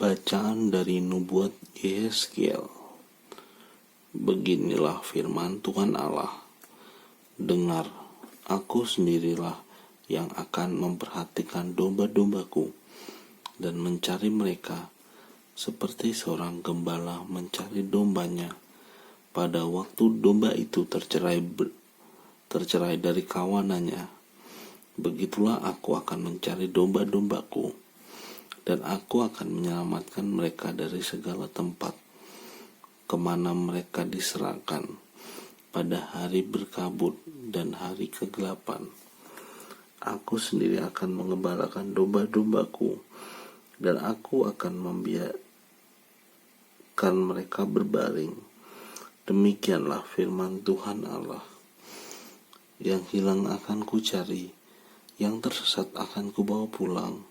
Bacaan dari Nubuat Yehezkiel. Beginilah firman Tuhan Allah. Dengar, aku sendirilah yang akan memperhatikan domba-dombaku dan mencari mereka seperti seorang gembala mencari dombanya pada waktu domba itu tercerai dari kawanannya. Begitulah aku akan mencari domba-dombaku, dan aku akan menyelamatkan mereka dari segala tempat kemana mereka diserahkan pada hari berkabut dan hari kegelapan. Aku sendiri akan mengembalakan domba-dombaku, dan aku akan membiarkan mereka berbaring. Demikianlah firman Tuhan Allah. Yang hilang akan kucari, yang tersesat akan kubawa pulang,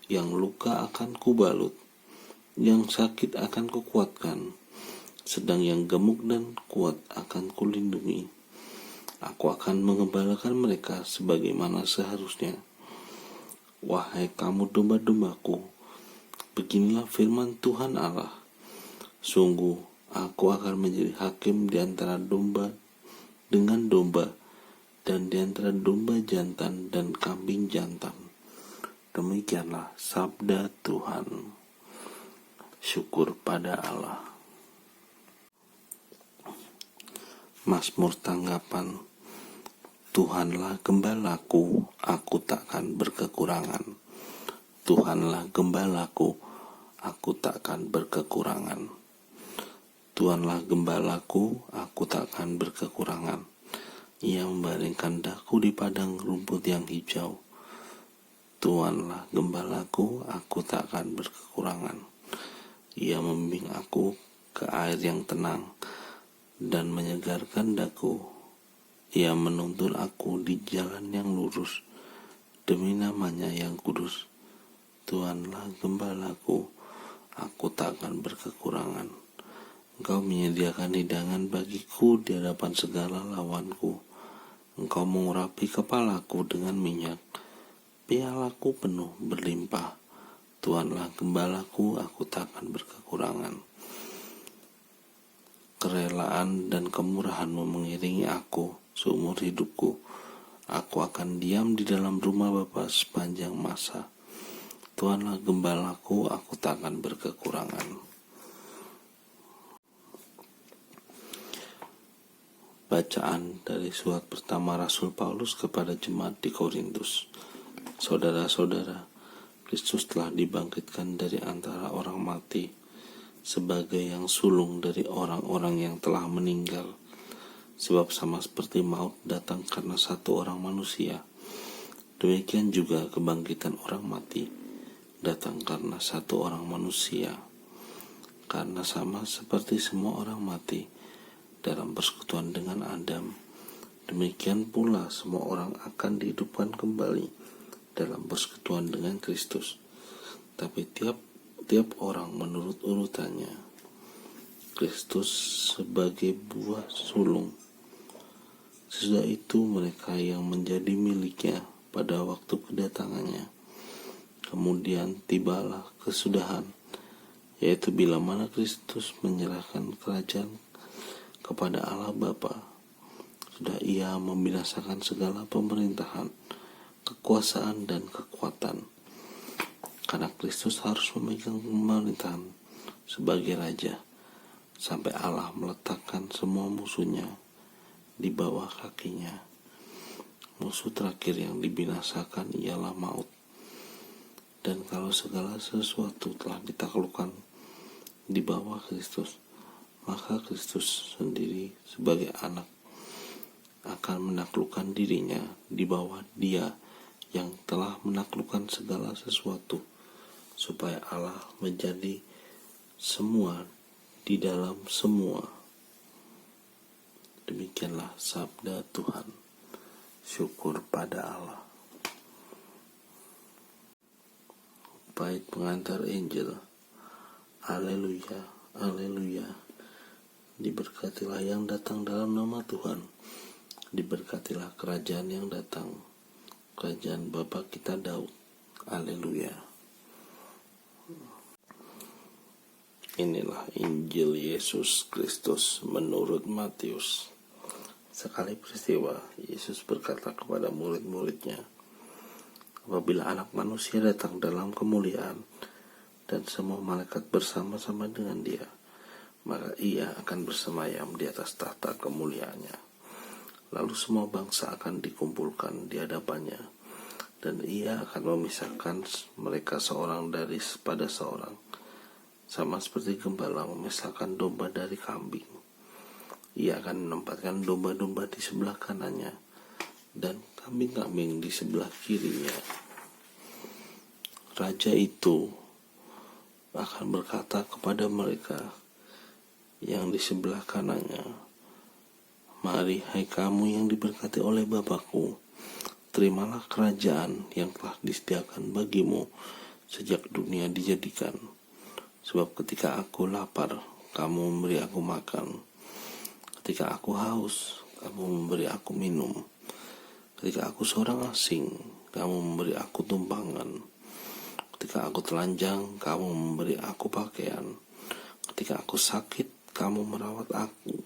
yang luka akan kubalut, yang sakit akan kukuatkan, sedang yang gemuk dan kuat akan kulindungi. Aku akan mengembalakan mereka sebagaimana seharusnya. Wahai kamu domba-dombaku, beginilah firman Tuhan Allah. Sungguh, aku akan menjadi hakim di antara domba dengan domba, dan di antara domba jantan dan kambing jantan. Demikianlah sabda Tuhan. Syukur pada Allah. Mazmur tanggapan. Tuhanlah gembalaku, aku takkan berkekurangan. Tuhanlah gembalaku, aku takkan berkekurangan. Tuhanlah gembalaku, aku takkan berkekurangan. Ia membaringkan daku di padang rumput yang hijau. Tuhanlah gembalaku, aku takkan berkekurangan. Ia membimbing aku ke air yang tenang dan menyegarkan daku. Ia menuntun aku di jalan yang lurus demi namanya yang kudus. Tuhanlah gembalaku, aku takkan berkekurangan. Engkau menyediakan hidangan bagiku di hadapan segala lawanku. Engkau mengurapi kepalaku dengan minyak. Pialaku penuh berlimpah. Tuhanlah gembalaku, aku takkan berkekurangan. Kerelaan dan kemurahan-Mu mengiringi aku seumur hidupku. Aku akan diam di dalam rumah Bapa sepanjang masa. Tuhanlah gembalaku, aku takkan berkekurangan. Bacaan dari surat pertama Rasul Paulus kepada jemaat di Korintus. Saudara-saudara, Kristus telah dibangkitkan dari antara orang mati sebagai yang sulung dari orang-orang yang telah meninggal. Sebab sama seperti maut datang karena satu orang manusia, demikian juga kebangkitan orang mati datang karena satu orang manusia. Karena sama seperti semua orang mati dalam persekutuan dengan Adam, demikian pula semua orang akan dihidupkan kembali dalam persekutuan dengan Kristus. Tapi tiap orang menurut urutannya. Kristus sebagai buah sulung. Sesudah itu mereka yang menjadi miliknya pada waktu kedatangannya. Kemudian tibalah kesudahan, yaitu bila mana Kristus menyerahkan kerajaan kepada Allah Bapa. Sudah Ia membinasakan segala pemerintahan, kekuasaan dan kekuatan. Karena Kristus harus memegang pemerintahan sebagai raja sampai Allah meletakkan semua musuhnya di bawah kakinya. Musuh terakhir yang dibinasakan ialah maut. Dan kalau segala sesuatu telah ditaklukkan di bawah Kristus, maka Kristus sendiri sebagai anak akan menaklukkan dirinya di bawah Dia yang telah menaklukkan segala sesuatu, supaya Allah menjadi semua di dalam semua. Demikianlah sabda Tuhan. Syukur pada Allah. Bait pengantar Injil. Haleluya, haleluya. Diberkatilah yang datang dalam nama Tuhan. Diberkatilah kerajaan yang datang, kerajaan Bapa kita Daud. Haleluya. Inilah Injil Yesus Kristus menurut Matius. Sekali peristiwa, Yesus berkata kepada murid-muridnya, apabila Anak Manusia datang dalam kemuliaan dan semua malaikat bersama-sama dengan Dia, maka Ia akan bersemayam di atas tahta kemuliaannya. Lalu semua bangsa akan dikumpulkan di hadapannya, dan Ia akan memisahkan mereka seorang pada seorang, sama seperti gembala memisahkan domba dari kambing. Ia akan menempatkan domba-domba di sebelah kanannya dan kambing-kambing di sebelah kirinya. Raja itu akan berkata kepada mereka yang di sebelah kanannya, mari hai kamu yang diberkati oleh Bapa-Ku, terimalah kerajaan yang telah disediakan bagimu sejak dunia dijadikan. Sebab ketika aku lapar, kamu memberi aku makan. Ketika aku haus, kamu memberi aku minum. Ketika aku seorang asing, kamu memberi aku tumpangan. Ketika aku telanjang, kamu memberi aku pakaian. Ketika aku sakit, kamu merawat aku.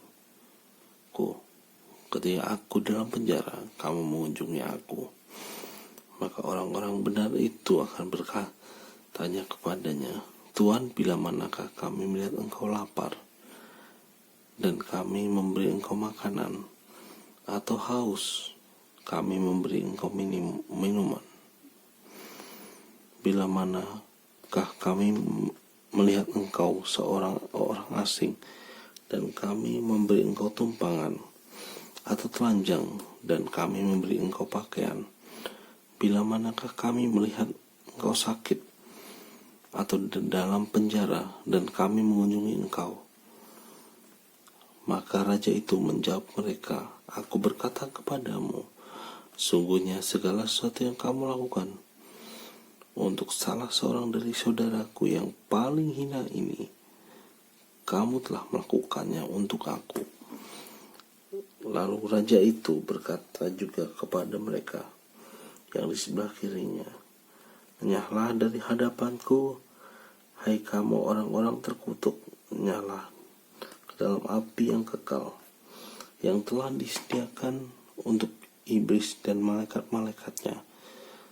Ketika aku dalam penjara, kamu mengunjungi aku. Maka orang-orang benar itu akan bertanya kepadanya, Tuhan, bila manakah kami melihat engkau lapar dan kami memberi engkau makanan, atau haus, kami memberi engkau minuman? Bila manakah kami melihat engkau seorang orang asing dan kami memberi engkau tumpangan, atau telanjang dan kami memberi engkau pakaian? Bila manakah kami melihat engkau sakit atau dalam penjara dan kami mengunjungi engkau? Maka raja itu menjawab mereka, aku berkata kepadamu, sungguhnya segala sesuatu yang kamu lakukan untuk salah seorang dari saudaraku yang paling hina ini, kamu telah melakukannya untuk aku. Lalu raja itu berkata juga kepada mereka yang di sebelah kirinya, nyahlah dari hadapanku, hai kamu orang-orang terkutuk, nyahlah ke dalam api yang kekal, yang telah disediakan untuk iblis dan malaikat-malaikatnya.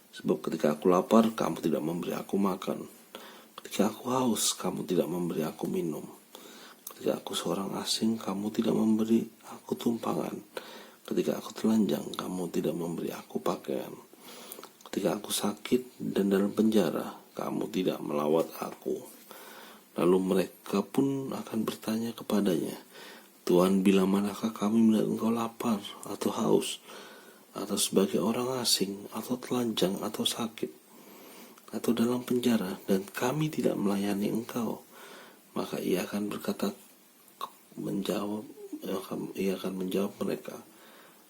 Sebab ketika aku lapar, kamu tidak memberi aku makan. Ketika aku haus, kamu tidak memberi aku minum. Ketika aku seorang asing, kamu tidak memberi aku tumpangan. Ketika aku telanjang, kamu tidak memberi aku pakaian. Ketika aku sakit dan dalam penjara, kamu tidak melawat aku. Lalu mereka pun akan bertanya kepadanya, Tuhan, bila manakah kami melihat engkau lapar atau haus, atau sebagai orang asing, atau telanjang, atau sakit, atau dalam penjara, dan kami tidak melayani engkau? Maka ia akan menjawab mereka,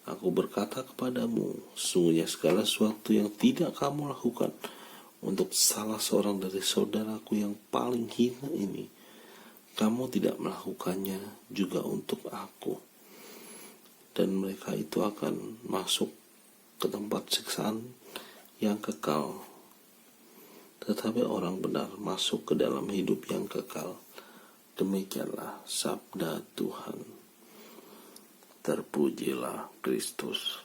aku berkata kepadamu, sungguhnya segala sesuatu yang tidak kamu lakukan untuk salah seorang dari saudaraku yang paling hina ini, kamu tidak melakukannya juga untuk aku. Dan mereka itu akan masuk ke tempat siksaan yang kekal, tetapi orang benar masuk ke dalam hidup yang kekal. Demikianlah sabda Tuhan. Terpujilah Kristus.